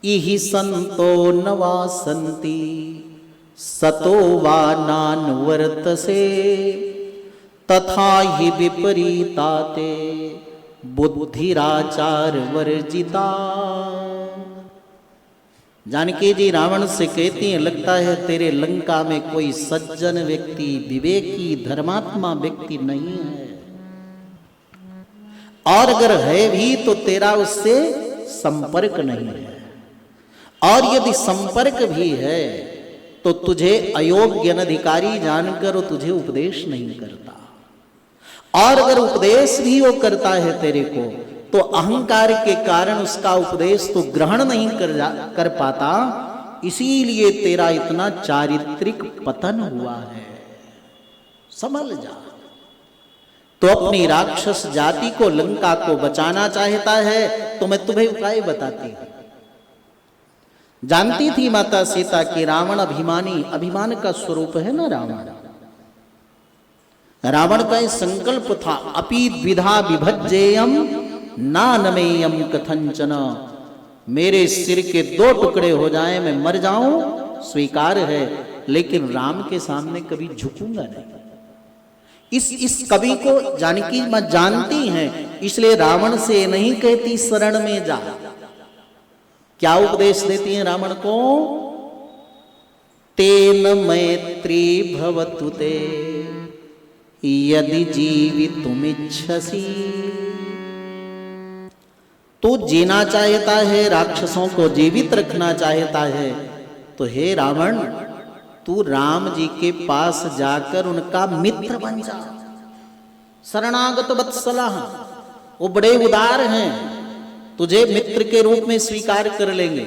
इहि संतो न वासन्ति सतो वा नान्वर्तसे तथा हि विपरीताते बुद्धिराचार वर्जिता। जानकी जी रावण से कहती हैं, लगता है तेरे लंका में कोई सज्जन व्यक्ति, विवेकी, धर्मात्मा व्यक्ति नहीं है, और अगर है भी तो तेरा उससे संपर्क नहीं है, और यदि संपर्क भी है तो तुझे अयोग्य अनधिकारी जानकर वो तुझे उपदेश नहीं करता, और अगर उपदेश भी वो करता है तेरे को तो अहंकार के कारण उसका उपदेश तो ग्रहण नहीं कर पाता, इसीलिए तेरा इतना चारित्रिक पतन हुआ है, संभल जा। तो अपनी राक्षस जाति को, लंका को बचाना चाहता है तो मैं तुम्हें उपाय बताती हूं। जानती थी माता सीता कि रावण अभिमानी, अभिमान का स्वरूप है ना रावण। रावण का संकल्प था, अपि द्विधा विभज्येयम नानमेयम कथंचन, मेरे सिर के 2 टुकड़े हो जाएं, मैं मर जाऊं स्वीकार है, लेकिन राम के सामने कभी झुकूंगा नहीं। इस कवि को जानकी मां जानती हैं, इसलिए रावण से नहीं कहती शरण में जा। क्या उपदेश देती हैं रावण को? तेन मैत्री भवतु ते यदि जीवितुमिच्छसि। तो जीना चाहता है, राक्षसों को जीवित रखना चाहता है, तो हे रावण तू राम जी के पास जाकर उनका मित्र बन जा। शरणागत वत्सलः, वो बड़े उदार हैं, तुझे मित्र के रूप में स्वीकार कर लेंगे।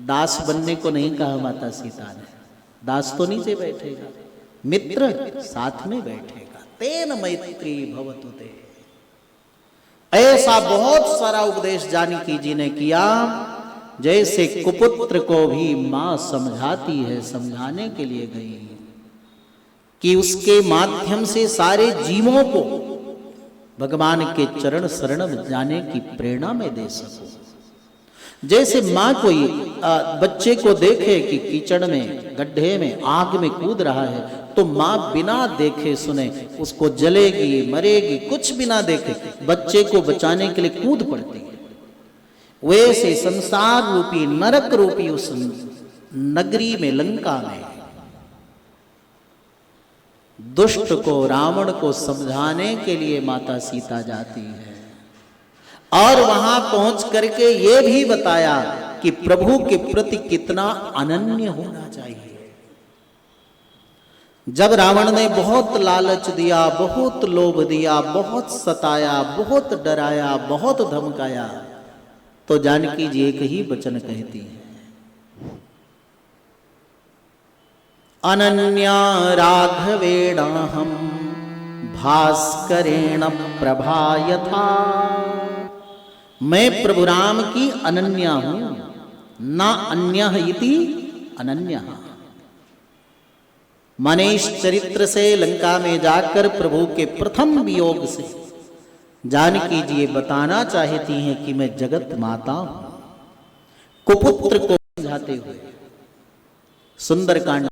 दास बनने को नहीं कहा माता सीता ने, दास तो नीचे बैठेगा, मित्र साथ में बैठेगा। तेन मैत्री भवतु ते, ऐसा बहुत सारा उपदेश जानकी जी ने किया, जैसे कुपुत्र को भी मां समझाती है, समझाने के लिए गई कि उसके माध्यम से सारे जीवों को भगवान के चरण शरण में जाने की प्रेरणा में दे सकूं। जैसे मां कोई बच्चे को देखे कि कीचड़ में, गड्ढे में, आग में कूद रहा है, तो मां बिना देखे सुने उसको जलेगी, मरेगी, कुछ बिना देखे बच्चे को बचाने के लिए कूद पड़ती है। वैसे संसार रूपी, नरक रूपी उस नगरी में, लंका में दुष्ट को, रावण को समझाने के लिए माता सीता जाती है, और वहां पहुंच करके ये भी बताया कि प्रभु के प्रति कितना अनन्य होना चाहिए। जब रावण ने बहुत लालच दिया, बहुत लोभ दिया, बहुत सताया, बहुत डराया, बहुत धमकाया, तो जानकी जी एक ही वचन कहती है, अनन्या राघवेणाहं भास्करेण प्रभा यथा। मैं प्रभु राम की अनन्या हूं, ना अन्यः इति अनन्यः। माने इस चरित्र से लंका में जाकर प्रभु के प्रथम वियोग से जानकी जी ये बताना चाहती हैं कि मैं जगत माता हूं। कुपुत्र को समझाते हुए सुंदरकांड